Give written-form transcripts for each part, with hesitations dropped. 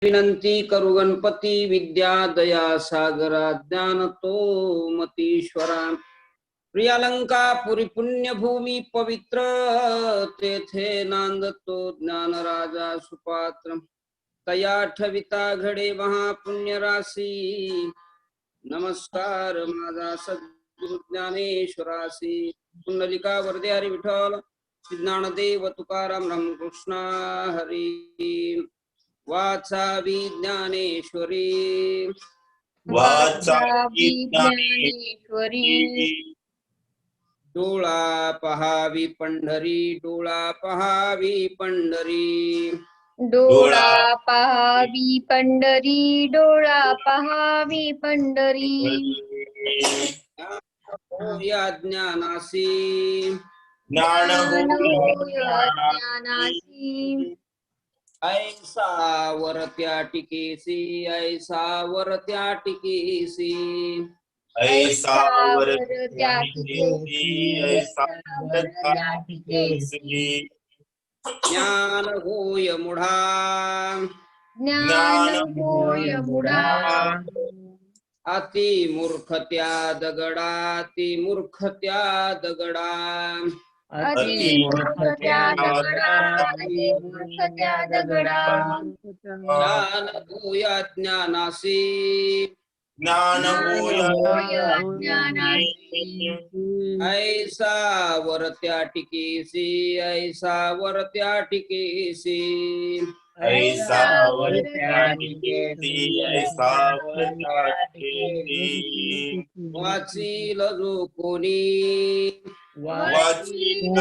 विनंती करू गणपती विद्या दया सागरा ज्ञान तो मतीश्वरा प्रियालंका पुरी पुण्यभूमी पवित्र तेथे नांदतो ज्ञान राजा सुपात्र तया ठविता घडे महापुण्य राशी नमस्कार माझा सद्गुरु ज्ञानेश्वरासी पुंडलिका वरदे हरी विठ्ठल ज्ञानदेव तुकाराम रामकृष्ण हरी वाचा विज्ञानेश्वरी वाचा विज्ञानेश्वरी डोळा पहावी पंढरी डोळा पहावी पंढरी डोळा पहावी पंढरी डोळा पहावी पंढरी या ज्ञानासी ज्ञान ज्ञानासी ऐसा वरत्या टिकेसी ऐसा वरत्या टिकेसी ऐसा वर त्या टिकेसी ऐसा वर त्या टिकेसी ज्ञान होय मुढा ज्ञान होय मुढा अति मूर्खत्या दगडा अति मूर्खत्या दगडा अति मूर्खत्या दगडा अति मूर्खत्या दगडा ज्ञान होया ज्ञानासी ज्ञान होय ज्ञानासी ऐसा वरत्या टिकेसी ऐसा वरत्या टिकेसी ऐसा वर त्या टिकेसी ऐसा वर त्या टिकेसी वाचील जो कोणी वाची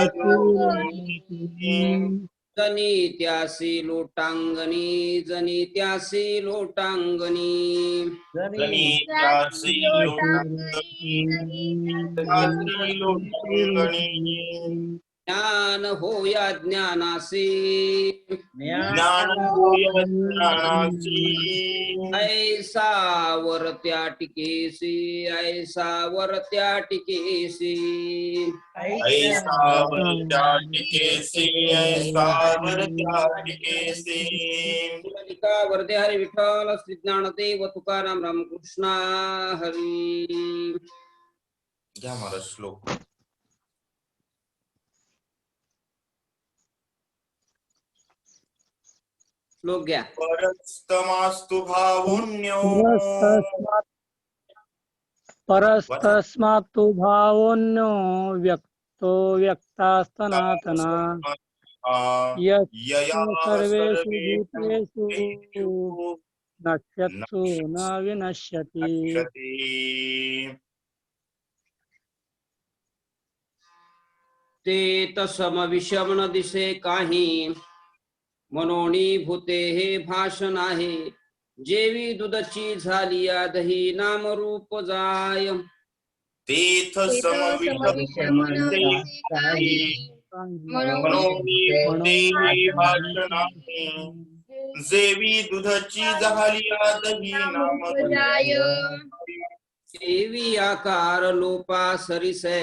जनी त्यासी लोटांगणी जनी त्यासी लोटांगणी गणितासी लोटांगणी ज्ञान होया ज्ञानासी ज्ञान होय ज्ञानासी ऐसा वरत्या टिकेसी ऐसा वरत्या टिकेसी ऐसा वर त्या टिकेसी ऐसा वर त्या टिकेसी पुंडलिका वरदे हरी विठ्ठल श्री ज्ञानदेव तुकाराम रामकृष्ण हरी घ्या महाराज श्लोक श्लोक घ्या परस्तमास्तु भावोन्यो परस्तस्मात्तु भावोऽन्यो व्यक्तो व्यक्तास्तनातना यस्य सर्वेषु भूतेषु नश्यत्सु न विनश्यति। ते तसम विषम न दिसे काही मनोनी भूते हे भाषण आहे जेवी दुधची झाली दही नाम रूप जाय तीर्थ समविषम जेवी दुधची झाली दही नाम देवी आकार लोपा सरिसे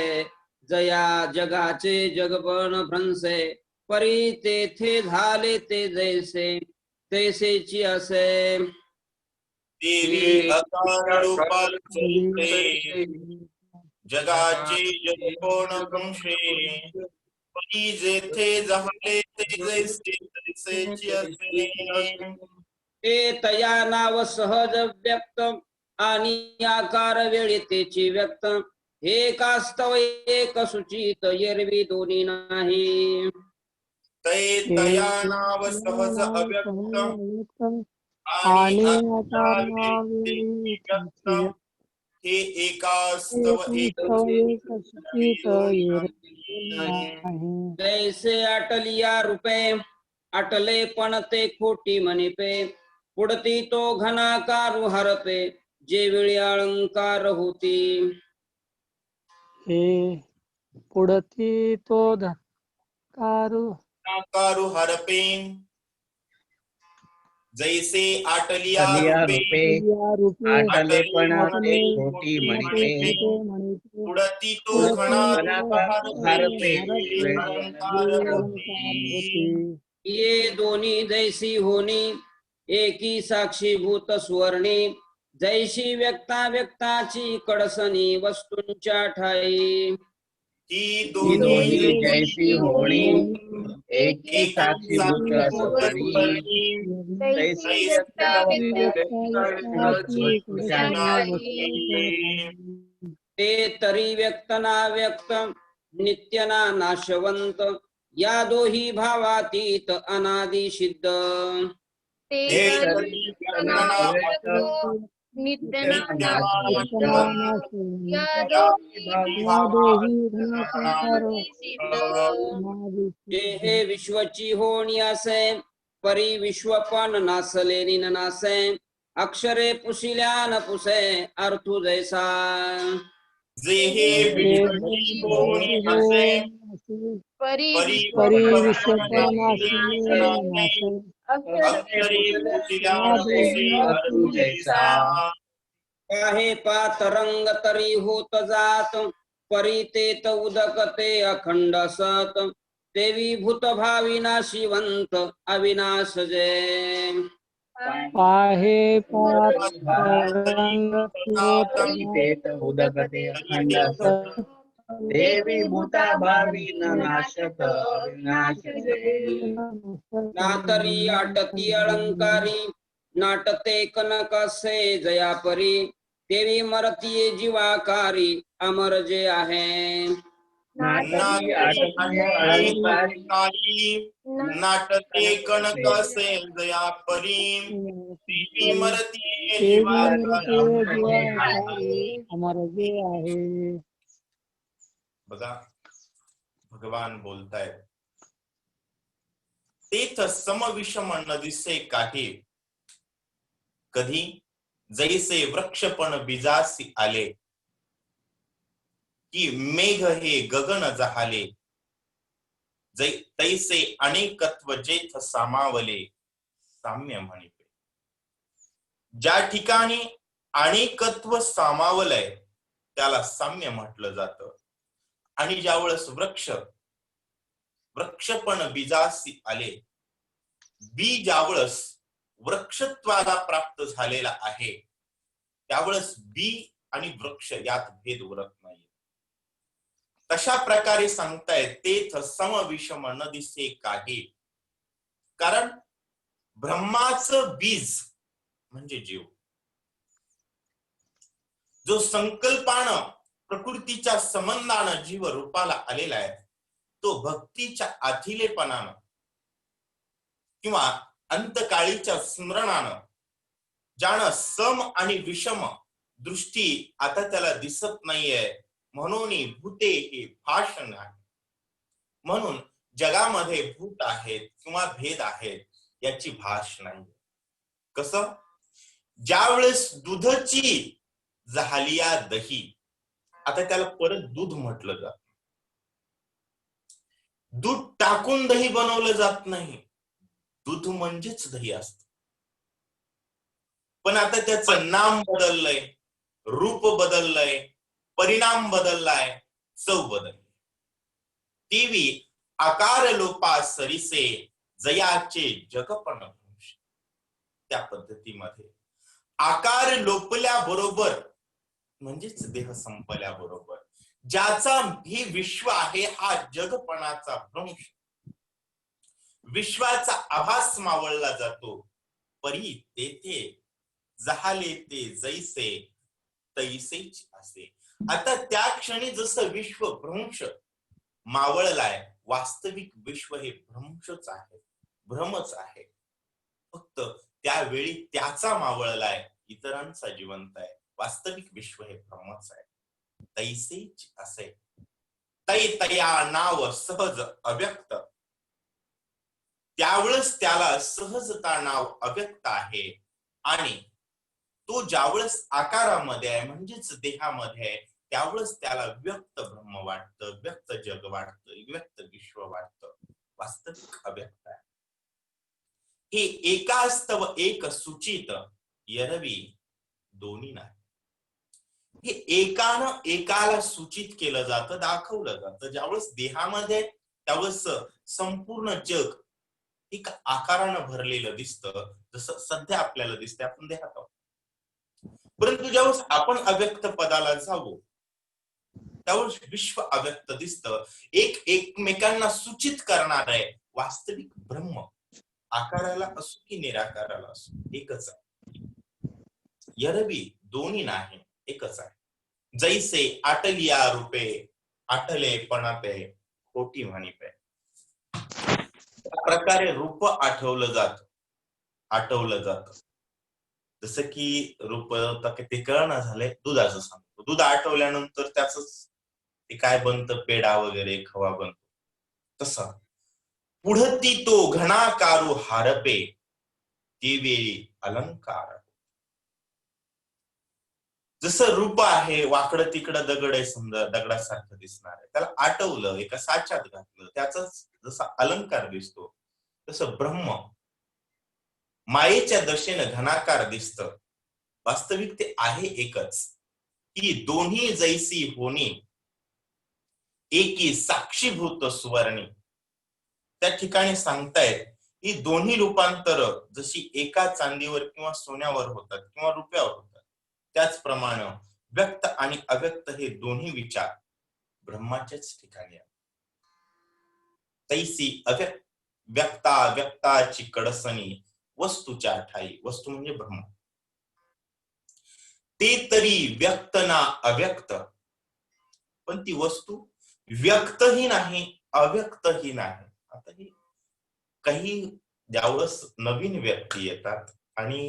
जया जगाचे जगबन भ्रंसे परी तेथे झाले ते जैसे तैसेची असे देवी आकार रूपा सरिसे जगाचे जगबन भ्रंसे परी जेथे झाले ते जैसे तैसेची असे ते तया नाव सहज व्यक्त आणि आकार वेळी तेची व्यक्त हे कास्तव एक सुचित एरवी दोन्ही नाही तै तया नाव सहज अव्यक्त आणि आकार वेळी व्यक्त हे एकास्तव एक जैसे अटलिया रूपे अटले पण ते खोटी म्हणिपे पुढती तो घनाकारू हरपे जे वेळी अलंकार होती हे पुढती तो धकारू कारू हरपे जैसे आटलिया रूपे आटले पण ते खोटी म्हणिते पुढती तो हरपे ये दोन्ही जैसी होनी एकी साक्षीभूत सुवर्णी जैशी व्यक्ता व्यक्ताची कडसनी वस्तूंच्या ठाई ही ही दोन्ही दोन्ही जैसी होणी एकी एकी साक्षीभूत सुवर्णी तैसी तैसी व्यक्ता व्यक्ताची कडसनी ठाई. ते तरी व्यक्त ना व्यक्त नित्य ना नाशवंत या दोही भावातीत अनादि सिद्ध ते तरी व्यक्त नित्य नित्यनाश या दोही धनाकार जे हे विश्वची होणी असे परी विश्व पण नासले निन नासे अक्षरे पुसिल्या न पुसे अर्थु जैसा जे हे विश्वची होणी असे परी अक्षरे पुसिल्या न पुसे अर्थु जैसा. आहे पातरंग तरी होत जात परी तेत उदक ते अखंड सत देवी भूत भाविनाशिवंत अविनाश जय आहे पारंग उदकते अखंड सत देवी भूता भावी न नाशक विनाश. नातरी आटती अलंकारी नाटते कनकसे जयापरी देवी मरतीये जीवाकारी अमर जे आहे नाटकी अलंकारी नाटके कनक से दया परी देवी मरती जीवाकारी अमर जे आहे. बघा भगवान बोलतायत तेथ समविषम न दिसे काठी कधी जैसे वृक्षपण बीजासी आले की मेघ हे गगन जहाले तैसे अनेकत्व जेथ सामावले साम्य म्हणिते. ज्या ठिकाणी अनेकत्व सामावलंय त्याला साम्य म्हटलं जातं. आणि ज्यावेळेस वृक्षपण बीजासी आले बी ज्यावेळेस वृक्षत्वाला प्राप्त झालेला आहे त्यावेळेस बी आणि वृक्ष यात भेद उरत नाही. तशा प्रकारे सांगतायत तेथ समविषम न दिसे काही. कारण ब्रह्माचं बीज म्हणजे जीव जो संकल्पानं प्रकृतीच्या संबंधानं जीव रूपाला आलेला आहे तो भक्तीच्या आधिलेपणानं किंवा अंतकाळीच्या स्मरणानं ज्यानं सम आणि विषम दृष्टी आता त्याला दिसत नाहीये म्हणून भूते हे भाषण आहे. म्हणून जगामध्ये भूत आहेत किंवा भेद आहेत याची भाष नाही. कसं ज्यावेळेस दुधाची झालिया दही आता त्याला परत दूध म्हटलं जात. दूध टाकून दही बनवलं जात नाही. दूध म्हणजेच दही असत. पण आता त्याचं नाम बदललंय रूप बदललंय परिणाम बदललाय चव बदलली. तेवी आकार लोपा सरिसे जयाचे जगपण त्या पद्धतीमध्ये आकार लोपल्या बरोबर म्हणजेच देह संपल्या बरोबर ज्याचा हे विश्व आहे हा जगपणाचा भ्रंश विश्वाचा आभास मावळला जातो. परी तेथे जहाले ते जैसे तैसेच असे. आता त्या क्षणी जसं विश्व भ्रंश मावळलाय वास्तविक विश्व हे भ्रंशच आहे भ्रमच आहे. फक्त त्यावेळी त्याचा मावळलाय इतरांचा जिवंत आहे. वास्तविक विश्व हे भ्रमच आहे. तैसेच असे तै तया नाव सहज अव्यक्त त्यावेळेस त्याला सहजता नाव अव्यक्त आहे. आणि तो ज्यावेळेस आकारामध्ये आहे म्हणजेच देहामध्ये आहे त्यावेळेस त्याला व्यक्त ब्रह्म वाटतं व्यक्त जग वाटतं व्यक्त विश्व वाटतं. वास्तविक अव्यक्त आहे. हे एकास्तव एक सूचित यरवी दोन्ही नाही. हे एकानं एकाला सूचित केलं जातं दाखवलं जातं. ज्यावेळेस देहामध्ये त्यावेळेस संपूर्ण जग एक आकारानं भरलेलं दिसतं, जसं सध्या आपल्याला दिसतंय, आपण देहात आहोत. परंतु ज्यावेळेस आपण अव्यक्त पदाला जाऊ त्यावेळेस विश्व अव्यक्त दिसतं, एक एकमेकांना सूचित करणार आहे. वास्तविक ब्रह्म आकाराला असो की निराकाराला असो एकच आहे. यरवी दोन्ही नाही, एकच आहे. जैसे आटलिया रूपे आटले पणापे खोटी म्हणीपे. त्या प्रकारे रूप आठवलं जात. जसं की रूप ते कळना झालंय दुधाचं सांगतो. दूध आठवल्यानंतर त्याच ते काय बनतं, पेढा वगैरे खवा बनतो. तसा पुढती तो घणाकारू हारपे ती वेळी अलंकार. जसं रूप आहे, वाकडं तिकडं दगड आहे, समजा दगडासारखं दिसणार आहे, त्याला आटवलं, एका साच्यात घातलं, त्याचा जसा अलंकार दिसतो, तसं ब्रह्म मायेच्या दशेनं घनाकार दिसतं. वास्तविक ते आहे एकच. ही दोन्ही जैसी होणी एकी साक्षीभूत सुवर्णी. त्या ठिकाणी सांगतायत ही दोन्ही रूपांतर जशी एका चांदीवर किंवा सोन्यावर होतात किंवा रुपयावर होतात, त्याचप्रमाणे व्यक्त आणि अव्यक्त हे दोन्ही विचार ब्रह्माच्याच ठिकाणी आहेत. तैसी व्यक्ताची कडसणी वस्तूच्या ठाई. वस्तू म्हणजे ब्रह्म. ते तरी व्यक्त ना अव्यक्त. पण ती वस्तू व्यक्तही नाही अव्यक्तही नाही. आता ही काही ज्यावेळेस नवीन व्यक्ती येतात आणि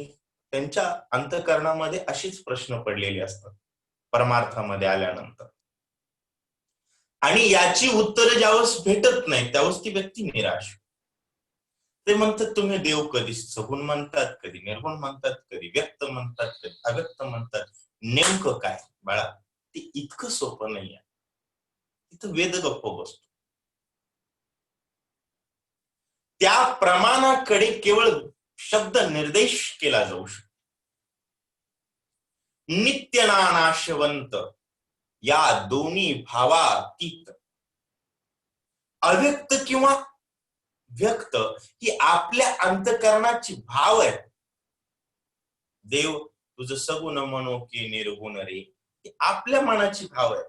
त्यांच्या अंतःकरणामध्ये अशीच प्रश्न पडलेले असतात परमार्थामध्ये आल्यानंतर, आणि याची उत्तर ज्यावेळेस भेटत नाही त्यावेळेस ती व्यक्ती निराश. ते म्हणतात तुम्ही देव कधी सगुण म्हणतात, कधी निर्गुण म्हणतात, कधी व्यक्त म्हणतात, कधी अव्यक्त म्हणतात. नेमकं काय बाळा, ते इतकं सोपं नाही आहे. तिथं वेद गप्प बसतो. त्या प्रमाणाकडे केवळ शब्द निर्देश केला जाऊ शकतो. नित्य नाशवंत या दोन्ही भावातीत अव्यक्त किंवा व्यक्त ही आपल्या अंतःकरणाची भाव आहे. देव तुझं सगुण म्हणो की निर्गुण रे, ही आपल्या मनाची भाव आहे.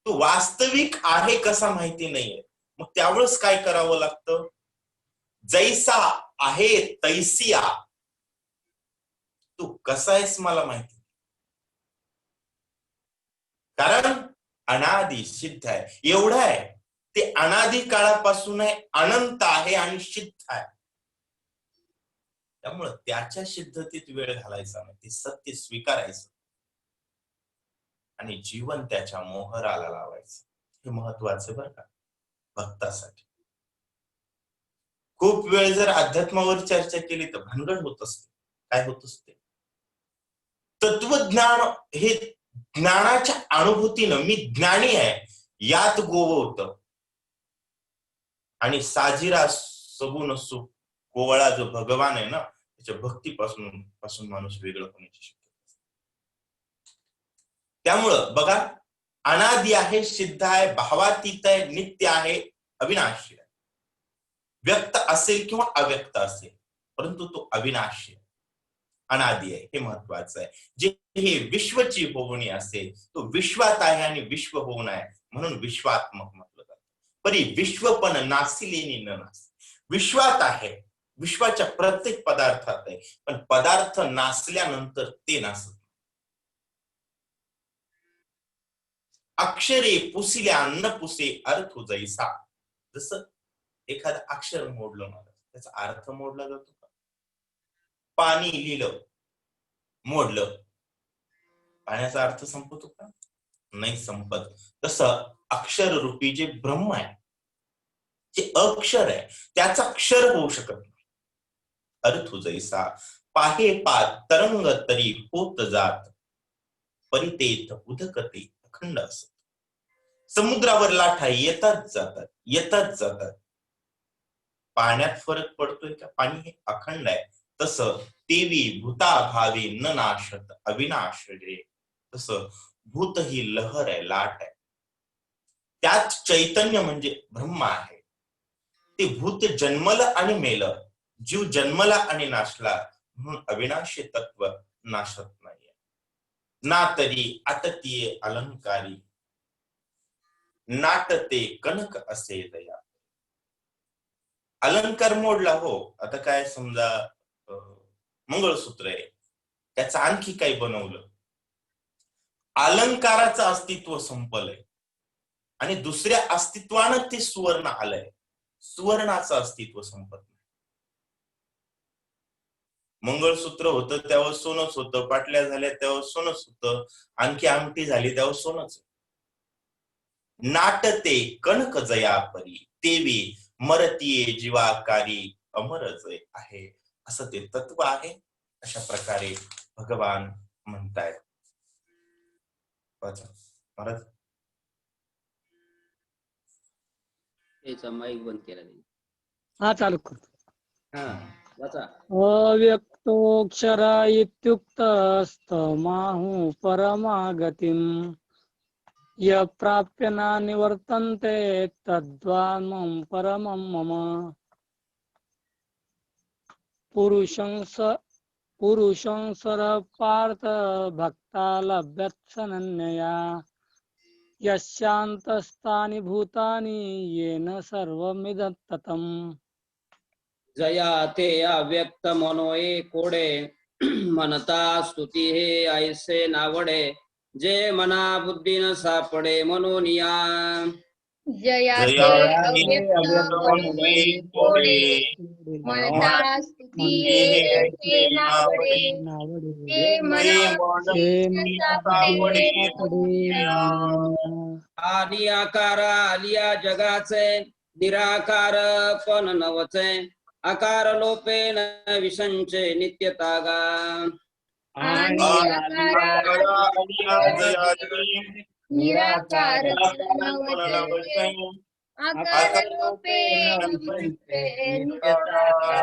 तो वास्तविक आहे कसा माहिती नाहीये. मग त्यावेळेस काय करावं लागतं, जैसा आहे तैसिया. तू कसा आहेस मला माहिती, कारण अनादि सिद्ध आहे. एवढं आहे ते अनादि काळापासून आहे, अनंत आहे आणि सिद्ध आहे. त्यामुळं त्याच्या सिद्धतेत वेळ घालायचा नाही, ते सत्य स्वीकारायचं आणि जीवन त्याच्या मोहराला लावायचं. हे महत्वाचं बरं का भक्तासाठी. खूप वेळ जर अध्यात्मावर चर्चा केली तर भानगड होत असते. काय होत असते, तत्वज्ञान हे ज्ञानाच्या अनुभूतीनं मी ज्ञानी आहे यात गोवत आणि साजिरा सगुण सुख कोवळा जो भगवान आहे ना, त्याच्या भक्तीपासून माणूस वेगळं होण्याची शक्यता. त्यामुळं बघा, अनादि आहे, सिद्ध आहे, भावातीत आहे, नित्य आहे, अविनाशी आहे. व्यक्त असेल किंवा अव्यक्त असेल, परंतु तो अविनाशी आहे, अनादि आहे. हे महत्वाचं आहे. जे हे विश्वची होवणी असेल तो विश्वात आहे आणि विश्व होऊन आहे, म्हणून विश्वात्मक म्हटलं जातं. परी विश्व पण नासिलेनी न नास. विश्वात आहे, विश्वाच्या प्रत्येक पदार्थात आहे, पण पदार्थ नासल्यानंतर ते नासत. अक्षरे पुसिल्या अन्न पुसे अर्थ जैसा. जसं एखादं अक्षर मोडलं मला, त्याचा अर्थ मोडला जातो का? पाणी लिहिलं, मोडलं, पाण्याचा अर्थ संपतो का? नाही संपत. तसं अक्षर रूपी जे ब्रह्म आहे, जे अक्षर आहे, त्याचा अक्षर होऊ शकत नाही. अर्थ जैसा पाहे पात तरंग तरी होत जात, परितेत उदकते अखंड असत. समुद्रावर लाटा येतात जातात. पाण्यात फरक पडतोय का? पाणी हे अखंड आहे. तसं तेवी भूता भावी न नाशत अविनाश रे. तसं भूत ही लहर आहे, लाट आहे. त्यात चैतन्य म्हणजे ब्रह्म आहे. ते भूत जन्मलं आणि मेलं, जीव जन्मला आणि नाशला, म्हणून अविनाशी तत्व नाशत नाही. ना तरी आटतीये अलंकारी, नाटते कनक असे दया. अलंकार मोडला हो, आता काय समजा मंगळसूत्र आहे, त्याचं आणखी काही बनवलं, अलंकाराचं अस्तित्व संपलंय आणि दुसऱ्या अस्तित्वानं ते सुवर्ण आलंय. सुवर्णाचं अस्तित्व संपत नाही. मंगळसूत्र होतं त्यावर सोनच होतं, पाटल्या झाल्या त्यावर सोनच होतं, आणखी अंगठी झाली त्यावर सोनच. नाटते कणक जया परी, तेवी मरतीये जीवाकारी, अमर जय आहे, असं ते तत्व आहे. अशा प्रकारे भगवान म्हणतायत. महाराज याचा माईक बंद केला नाही. हा चालू करतो. हा वाचा. अव्यक्तोक्षर इत्युक्तस्तमाहु परमागतिं य प्राप्य न निवर्तन्ते तद्वामं परमं मम. पुरुषं सर पार्थ भक्ता लभ्यत्सनन्यया यस्यान्तस्तानि भूतानि येन सर्वमिदं ततम्. जया ते अव्यक्त मनोये कोडे, म्हणता स्तुती हे ऐसे नावडे, जे मना बुद्धी न सापडे मनोनिया. जया ते अव्यक्त मनोये कोडे, म्हणता स्तुती हे ऐसे नावडे, ते मना बुद्धी सापडे मनोनिया. आदि आकारा आलिया जगाचे, निराकार पण नवचे, आकार लोपे न विसंचे नित्यतागा. आणि निराकार नवचे, आकार लोपे विसंचे नित्यतागा.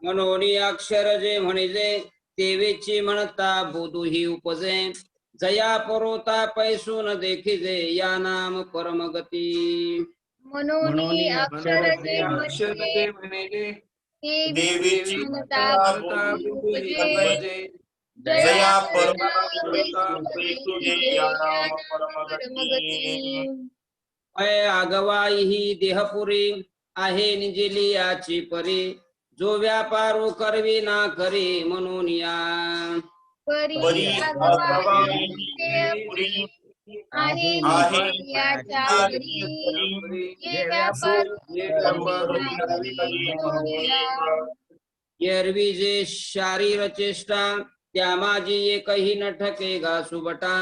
मनोनी अक्षर जे म्हणिजे, तेवेची म्हणता बोधू ही उपजे, जया परोता पैसून देखिजे, या नाम परमगती. मनोनी अक्षर जे म्हणिजे, तेवेची म्हणता बोधू उपजे, जया परोता पैसून या नाम परमगती. अय आगवाई ही देहपुरी, आहे निजिली याची परी, जो व्यापारू करवी ना करी मनोनिया. परी आगवाई देहपुरी, आहे निजिलियाच्या परी, जे व्यापारू करवी ना करी मनोनिया. एरवी जे शारीर चेष्टा, त्या माझी एकही न ठके गा सुबटा,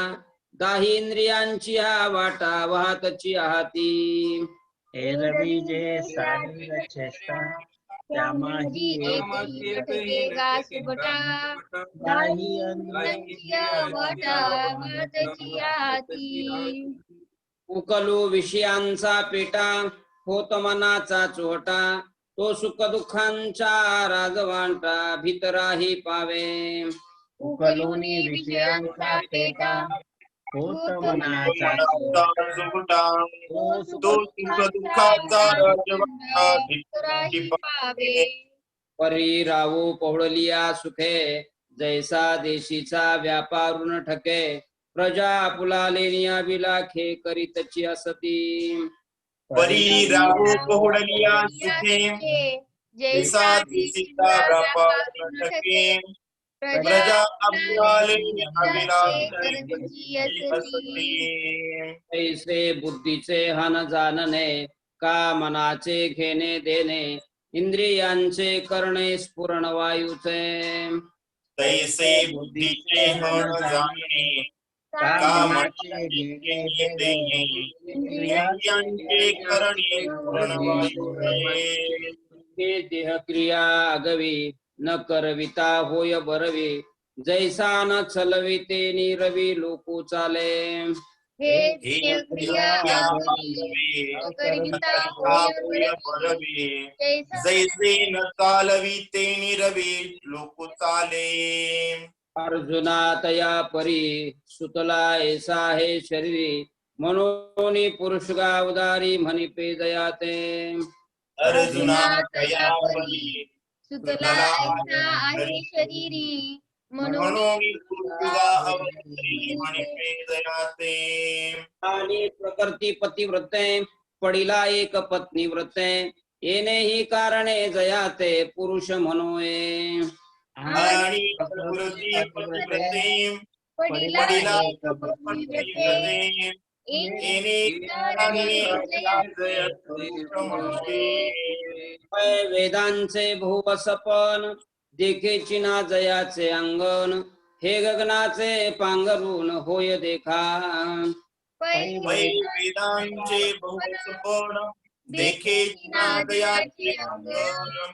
दाही इंद्रियांची हा वाटा वाहतची आहाती. एरवी जे शारीर चेष्टा, त्या माझी एकही न ठके गा सुबटा, दाही इंद्रियांची वाटा वाहतची आहाती. उकलू विषयांचा पेटा, होत मनाचा चोटा, तो सुख दुःखांचा राजवांटा भीतराही पावे. उकलोनी विषयांचा पेटा, होत मनाचा सुटा, तो सुख दुःखाचा राजवाटा भीतराही पावे. परी रावू पहुडलिया सुखे, जैसा देशीचा व्यापारून ठके, प्रजा आपुलालेनिया बिलाखे करीतची असती. परी राहू पहुडलिया सुखे, जैसा देशीचा व्यापार न ठके, प्रजा आपुलाले अविलासी असती. ऐसे बुद्धीचे हन जाणणे, का मनाचे घेणे देणे, इंद्रियांचे करणे स्फुरण वायूचे. तैसे बुद्धीचे हण जाणे, का मनाचे घेणे देणे, इंद्रियांचे करणे स्फुरण वायूचे. हे देह क्रिया अगवी, न करविता होय बरवी, जैसा न चलविते निरवी लोकू चाले. हे क्रिया करिता होय बरवी, जैसे न चालविते निरवी लोक चाले. अर्जुना तया परी, सुतला ऐसा हे शरीरी, मनोनी पुरुष गावदारी म्हणी पे दयाते. अर्जुना तया परी सुतला ऐसा आहे शरीरी म्हणून म्हणून तुझा अवतरी म्हणिते जयाते आणि प्रकृती पतिव्रते पडिला एक पत्नी व्रते येणे ही कारणे जयाते पुरुष म्हणोये. आणि प्रकृती पतिव्रते पडिला पडिला एक पत्नी व्रते पतिव्रते येणे कारणे जयाते पुरुष म्हणोये. वेदांचे भुवसपन देखेची ना जयाचे अंगण हे गगनाचे पांघरून होय देखा. वै वेदांचे बहुसपण देखे नादयाचे अंगण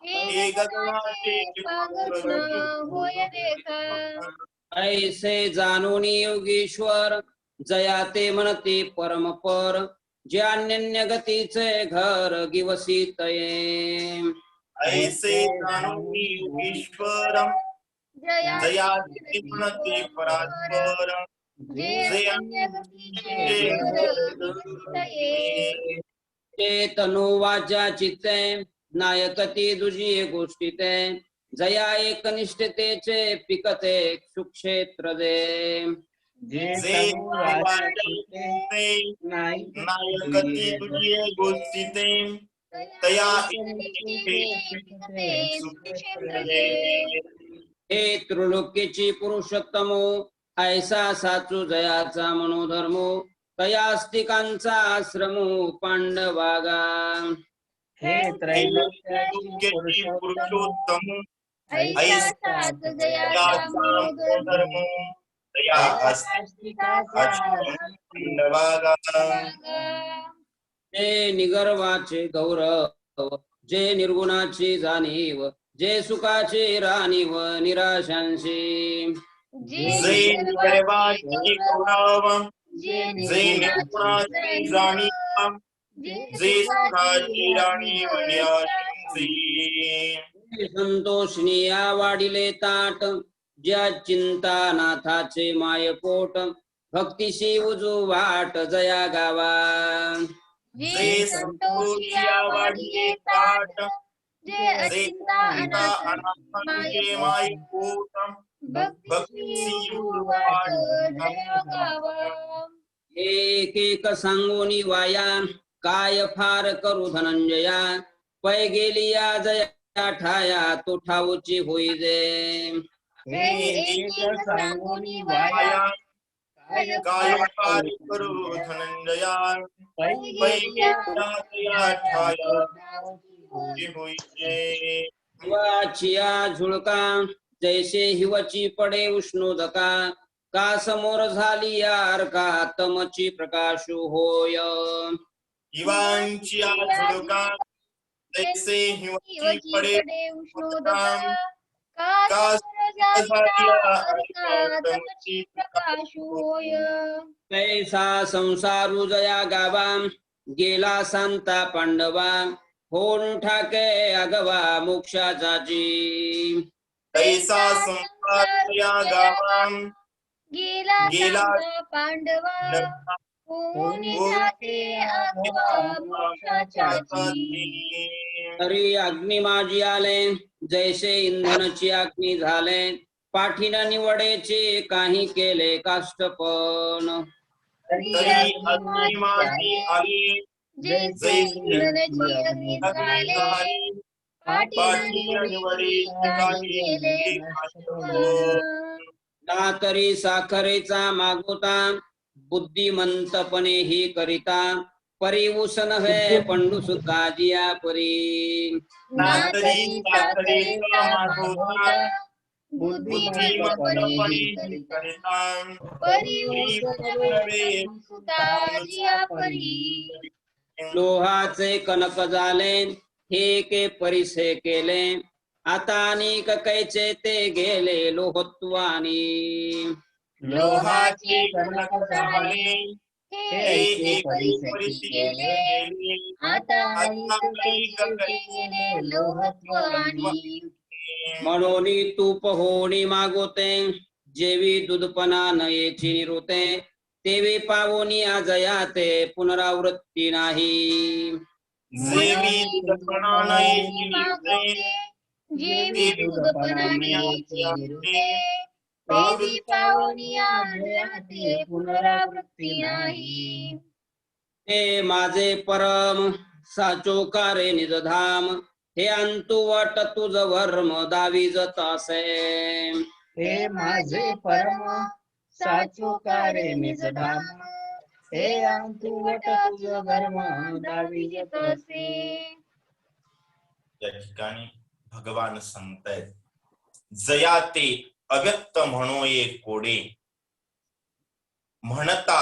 हे गगनाचे पांघरून होय देखा. ऐसे जाणून योगीश्वर जयाते म्हणते परमपर जे अन्य गतीचे घर गिवसितये. ऐसे जाणून ईश्वरम जयाते म्हणते परात्पर जे अन्य गतीचे ते तनु वाचा चित्ते नायकती दुजी गोष्टीते जया एकनिष्ठतेचे पिकते सुक्षेत्र दे. जे जे तनु वाचिते नायकती तुझी गोष्टीते तया हे त्रिलोक्यची पुरुषोत्तमो ऐसा साचू जयाचा मनोधर्मो तयास्तिकांचा आश्रमो पांडवागा. हे त्रैलोक्याची पुरुषोत्तम ऐसा जयाचा धर्म तया जे निगर्वाचे गौरव जे निर्गुणाची जाणीव जे सुखाची राणीव निराशांशी. जे गर्वाची गौरव जे निर्गुणाची जाणीव जे सुखाची राणी वनियाशी. संतोषनिया वाढिले ताट ज्या चिंता नाथाचे मायपोट भक्तीशी उजू वाट जया गावा. जे संतोषिया वाढिले ताट जे अचिंता अनाथांचे मायपोट भक्तीशी वाट जया गावा. एक एक सांगोनी वाया काय फार करू धनंजया पै गेलिया जया ठाया तो ठाऊची होई दे. एक सांगोनी वाया काय फार करू धनंजया पै गेलिया ठाया होईजे. हिवाचिया झुळका जैसे हिवची पडे उष्णोदका का समोर झाली यार का तमची प्रकाशु होय. हिवांची झुळका जैसे हिवाची पडे उष्णोदका का कैसा संसारू जया गावा गेला सांता पांडवा होऊन ठाके अगवा मोक्षाची. कैसा संसार या गावा गेला पांडवा तरी अग्नी माझी आले जैसे इंधनची अग्नी झाले पाठीन निवडेचे काही केले काष्टपण. तरी अग्नी माझी आली जैसे इंधनाची अग्नी झाली पाठीन निवडेचे काही केले काष्टपण. ना तरी साखरेचा मागोता बुद्धिमंतपणे ही करिता परी ऊस नव्हे पंडू सुद्धा जिया परी. नातरी साखरेचा मागोता बुद्धिमंतपणे ही करिता परी ऊस नव्हे लोहाचे कनक झाले हे के परिसे केले आता अनेक कैचे ते गेले लोहत्वानी. लोहाचे कनक झाले हे परिसे केले आता अनेक कैचे लोहत्वानी. म्हणून तूप होणी मागोते जेवी दूधपणा नयेची निरुते तेवी पावोनी अजयाते पुनरावृत्ती नाही. जेवी दूधपणाने मागवते जेवी दूधपणाने निरुते तेवी पावनिया जयाते पुनरावृत्ती नाही. हे माझे परम साचोकारे निजधाम हे अंतु वट तुझ वर्म दाविजत असे. हे माझे परम साचोकारे निजधाम हे अंतुवट तुझ धर्म दाविजत असे. या ठिकाणी भगवान सांगतायत जया ते अव्यक्त म्हणोये कोडे म्हणता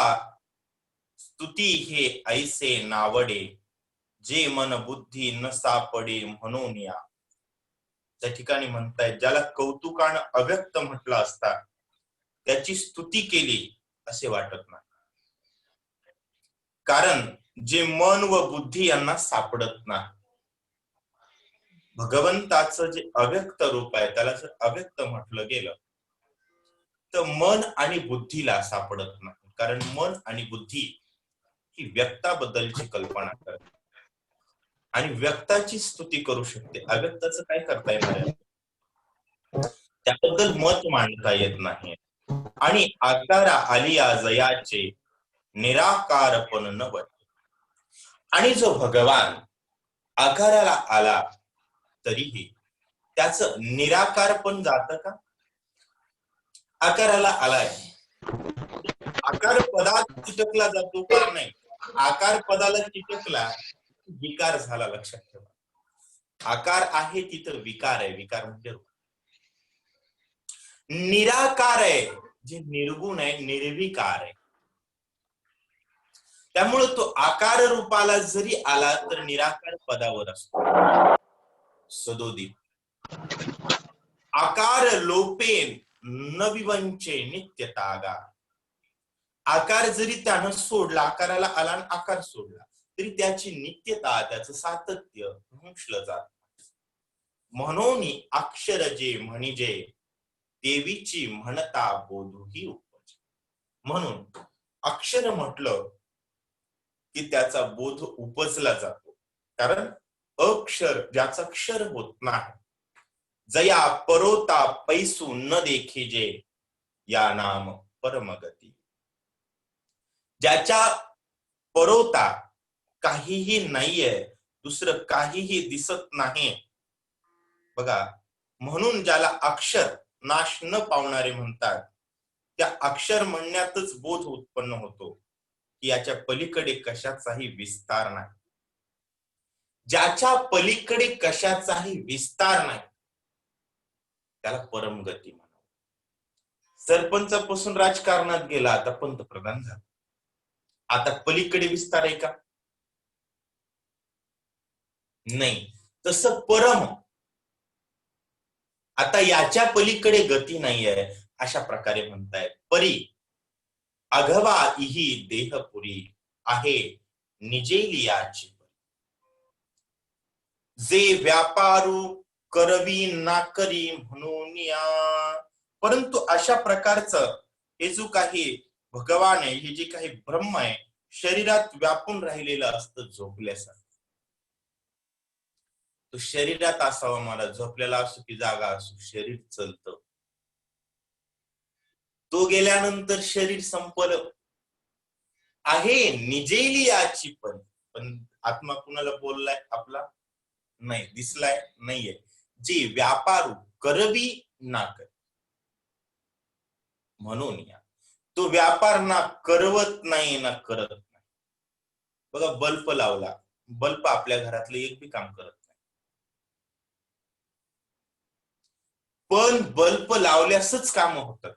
स्तुती हे ऐसे नावडे जे मन बुद्धी न सापडे म्हणून या. त्या ठिकाणी म्हणतायत ज्याला कौतुकानं अव्यक्त म्हटलं असता त्याची स्तुती केली असे वाटत नाही, कारण जे मन व बुद्धी यांना सापडत नाही. भगवंताचं जे अव्यक्त रूप आहे त्याला जर अव्यक्त म्हटलं गेलं तर मन आणि बुद्धीला सापडत नाही, कारण मन आणि बुद्धी ही व्यक्ताबद्दलची कल्पना करते आणि व्यक्ताची स्तुती करू शकते, अव्यक्ताचं काय करता येणार आहे, त्याबद्दल मत मांडता येत नाही. आणि आकारा आलिया जयाचे निराकारपण न वाटते. आणि जो भगवान आकाराला आला तरीही त्याचं निराकारपण जात का? आकाराला आलाय, आकार पदात चिटकला जातो का? नाही. आकार पदाला चिटकला विकार झाला, लक्षात ठेवा. आकार आहे तिथं विकार आहे, विकार म्हणजे निराकार आहे, जे निर्गुण आहे, निर्विकार आहे. त्यामुळे तो आकार रूपाला जरी आला तर निराकार पदावर असतो. सदोदित आकार लोपेन न विवंचे नित्य तागा. आकार जरी त्यानं सोडला, आकाराला आला आणि आकार सोडला तरी त्याची नित्यता, त्याचं सातत्य नसलं जात. म्हणून अक्षर जे म्हणजे देवीची म्हणता बोधूही उपज. म्हणून अक्षर म्हटलं की त्याचा बोध उपजला जातो, कारण अक्षर ज्याचा क्षर होत नाही. जया परोता पैसू न देखिजे या नाम परमगती. ज्याच्या परोता काहीही नाहीये, दुसरं काहीही दिसत नाही बघा, म्हणून ज्याला अक्षर नाश न पावणारे म्हणतात, त्या अक्षर म्हणण्यातच बोध उत्पन्न होतो की याच्या पलीकडे कशाचाही विस्तार नाही. ज्याच्या पलीकडे कशाचाही विस्तार नाही त्याला परमगती म्हणा. सरपंचापासून राजकारणात गेला, आता पंतप्रधान झाला, आता पलीकडे विस्तार आहे का? नाही. तसं परम आता याच्या पलीकडे गती नाही आहे, अशा प्रकारे म्हणतायत. परी अघवा इही देहपुरी आहे निजेलियाची. जे व्यापारू करवी ना करी म्हणून या. परंतु अशा प्रकारचं हे जो काही भगवान आहे, हे जे काही ब्रह्म आहे, शरीरात व्यापून राहिलेलं असतं झोपल्यासारखं. तो शरीरात असावा, मला झोपलेला असो की जागा असो, शरीर चलतं. तो गेल्यानंतर शरीर संपलं आहे निजेलियाची. पण आत्मा कुणाला बोललाय? आपला नाही, दिसलाय नाहीये. जे व्यापारू करवी ना कर म्हणून या. तो व्यापार ना करवत नाही ना करत नाही. बघा, बल्ब लावला, बल्ब आपल्या घरातलं एक बी काम करत नाही, पण बल्ब लावल्यासच काम होतात.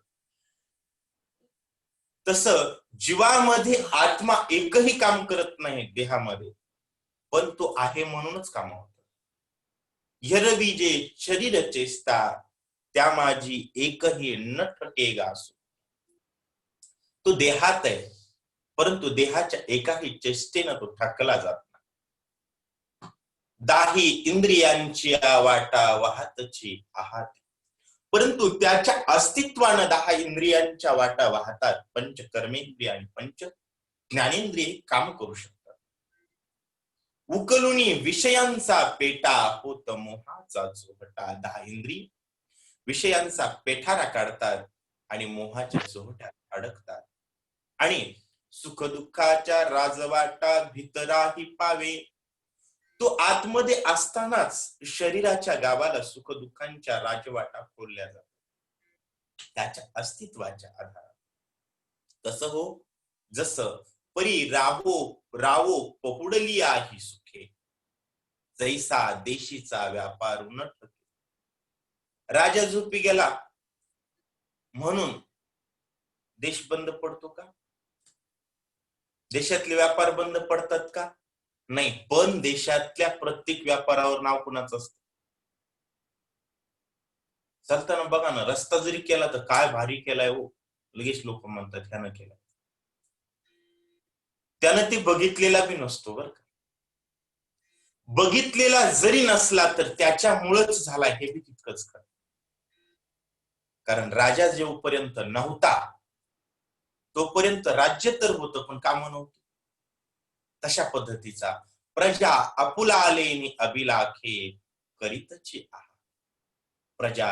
तसं जीवामध्ये आत्मा एकही काम करत नाही देहामध्ये, पण तो आहे म्हणूनच काम होतात. यरवी जे शरीर चेष्टा त्या माझी एकही न ठकेगा असो. तो देहात आहे, परंतु देहाच्या एकाही चेष्टेनं तो ठाकला जात नाही. दाही इंद्रियांची वाटा वाहतची आहात, परंतु त्याच्या अस्तित्वानं 10 इंद्रियांच्या वाटा वाहतात. पंच कर्मेंद्रिय आणि पंच ज्ञानेंद्रिय काम करू शकतात. उकलुनी विषयांचा पेटा होत मोहाचा चोहटा. 10 इंद्रिय विषयांचा पेठारा काढतात आणि मोहाच्या चोहट्यात अडकतात. आणि सुखदुःखाच्या राजवाटा भितराही पावे. तो आतमध्ये असतानाच शरीराच्या गावाला सुखदुःखांच्या राजवाटा खोलल्या जातात त्याच्या अस्तित्वाच्या आधारावर. तसं हो, जसं परी रावो पहुडली आहे सुखे, जैसा देशीचा व्यापार उन्नत. राजा झोपी गेला म्हणून देश बंद पडतो का? देशातले व्यापार बंद पडतात का? नाही, पण देशातल्या प्रत्येक व्यापारावर नाव कुणाचं असतं? चालताना बघा ना, रस्ता जरी केला तर काय भारी केलाय हो, लगेच लोक म्हणतात ह्यानं केलाय. त्यानं ते बघितलेला बी नसतो बर का. बघितलेला जरी नसला तर त्याच्यामुळेच झाला हे बी तितकंच खरं. कारण राजा जेवपर्यंत नव्हता तोपर्यंत राज्य तर होतं पण काम नव्हतं. तशा पद्धतीचा प्रजा आपुला आलेनी अभिलाखे करीतची आहा. प्रजा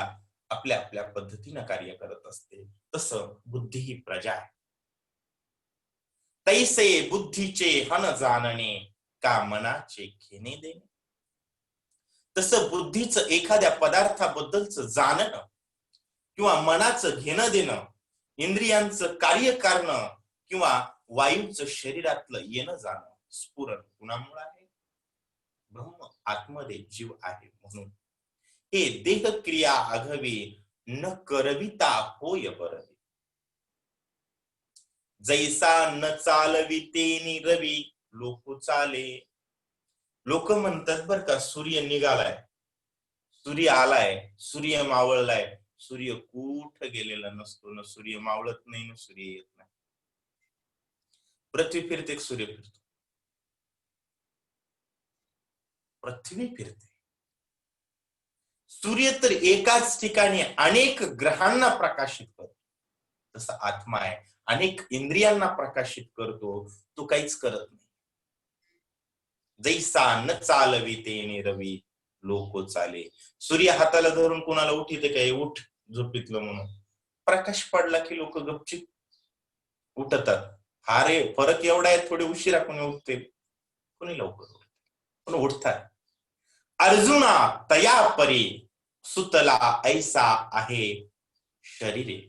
आपल्या आपल्या पद्धतीनं कार्य करत असते. तसं बुद्धी ही प्रजा आहे. तैसे बुद्धीचे हन जाणणे का मनाचे घेणे देणे. तसं बुद्धीचं एखाद्या पदार्थाबद्दलचं जाणणं किंवा मनाचं घेणं देणं, इंद्रियांचं कार्य करणं किंवा वायूचं शरीरातलं येणं जाणं स्फुरण कुणामुळे आहे? ब्रह्म आत्मध्ये जीव आहे म्हणून. हे देह क्रिया आघवे न करविता होय बरवे. जैसा न चालविते नि रवी लोक चाले. लोक म्हणतात बर का, सूर्य निघालाय, सूर्य आलाय, सूर्य मावळलाय. सूर्य कुठं गेलेला नसतो, न सूर्य मावळत नाही, न सूर्य येत नाही. पृथ्वी फिरते, सूर्य फिरतो. पृथ्वी फिरते. सूर्य तर एकाच ठिकाणी अनेक ग्रहांना प्रकाशित करतो. तसा आत्मा आहे, अनेक इंद्रियांना प्रकाशित करतो, तो काहीच करत नाही. जैसा न चालविते नि रवी लोक चाले. सूर्य हाताला धरून कुणाला उठीते काय? उठ झोपीतलं म्हणून. प्रकाश पडला की लोक गपचिप उठतात. हा रे, फरक एवढा आहे, थोडे उशिरा कोणी उठते, कोणी लवकर उठते, पण उठतात. अर्जुना तया परी सुतला ऐसा आहे शरीरे.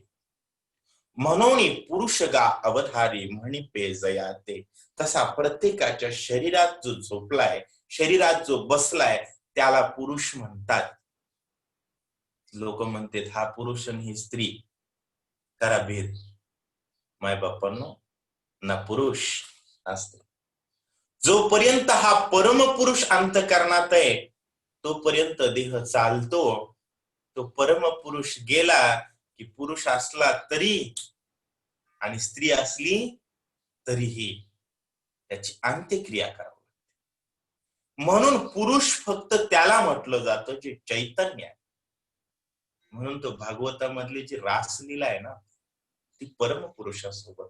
म्हणून पुरुष गा अवधारी म्हणी पे जयाते. तसा प्रत्येकाच्या शरीरात जो झोपलाय, शरीरात जो बसलाय त्याला पुरुष म्हणतात. लोक म्हणतात हा पुरुष आणि ही स्त्री, करा भेद. माय बापांनो, ना पुरुष असते. जोपर्यंत हा परमपुरुष अंतःकरणात आहे तोपर्यंत देह चालतो. तो परमपुरुष गेला की पुरुष असला तरी आणि स्त्री असली तरीही त्याची अंत्यक्रिया करावी. म्हणून पुरुष फक्त त्याला म्हटलं जातं जे चैतन्य आहे. म्हणून तो भागवतामधली जी रासलीला आहे ना, ती परमपुरुषासोबत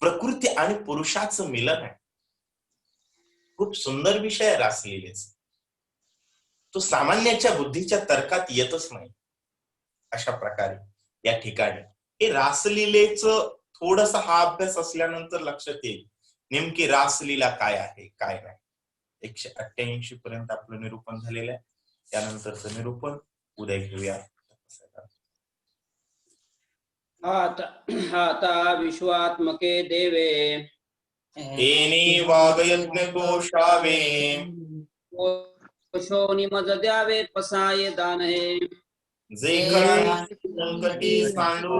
प्रकृती आणि पुरुषाचं मिलन आहे. खूप सुंदर विषय आहे रासलीलेचा. तो सामान्याच्या बुद्धीच्या तर्कात येतच नाही. अशा प्रकारे या ठिकाणी हे रासलीलेचं थोडस हा अभ्यास असल्यानंतर लक्षात येईल नेमकी रासलीला काय आहे काय नाही. 188 पर्यंत आपलं निरूपण झालेलं आहे. त्यानंतरचं निरूपण उद्या घेऊया. आता विश्वात्मके देवे येणे वागयज्ञ गोषावे. कोशोनी मज द्यावे पसाये दान हे. जे करांची संकटी सांडू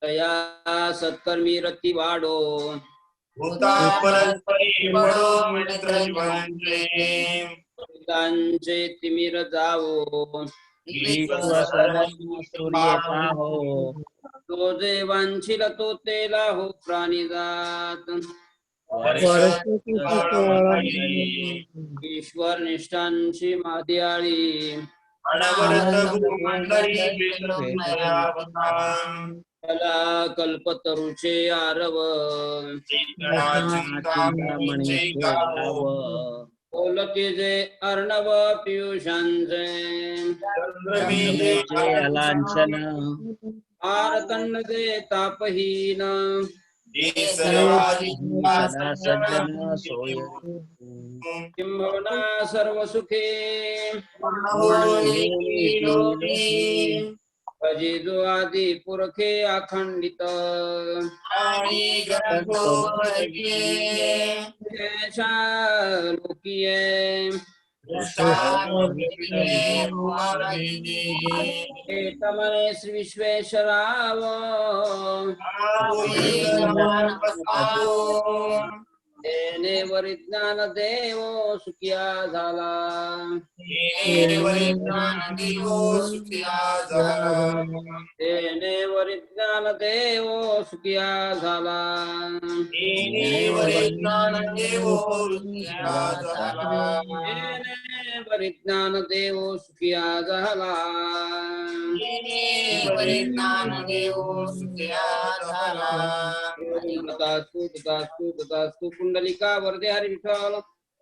तया सत्कर्मी रती वाढो. भूता परस्परी बडो मित्र जीवनचे. पितांचे तिमिर जावो. तो जे वांछिल तो तेला हो प्राणीजात. ईश्वर निष्ठांची मादियाळी. त्याला कल्पतरुचे आरव. बोलते जे अर्णव पियुषांचे चंद्रमेचे अलांछन आरतंड जे तापहीन जे सर्वाधिक सदा सज्जन सोय किंबहुना सर्व सुखे भजे जो आदि पुरखे अखंडित लोकीय तमने श्री विश्वेश्वराव तेने वरिज्ञान देव सुखिया झाला तेने वरिज्ञान देव सुखिया झाला तेने वरिज्ञान देव सुखिया झाला तथास्तु कुंडलिका वरदे हरी विठ्ठल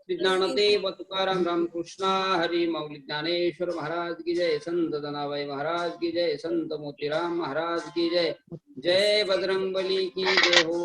श्री ज्ञानदेव तुकाराम रामकृष्ण हरी माऊली ज्ञानेश्वर महाराज की जय संत जनाबाई महाराज की जय संत मोतीराम महाराज की जय जय बजरंगबली की जय हो।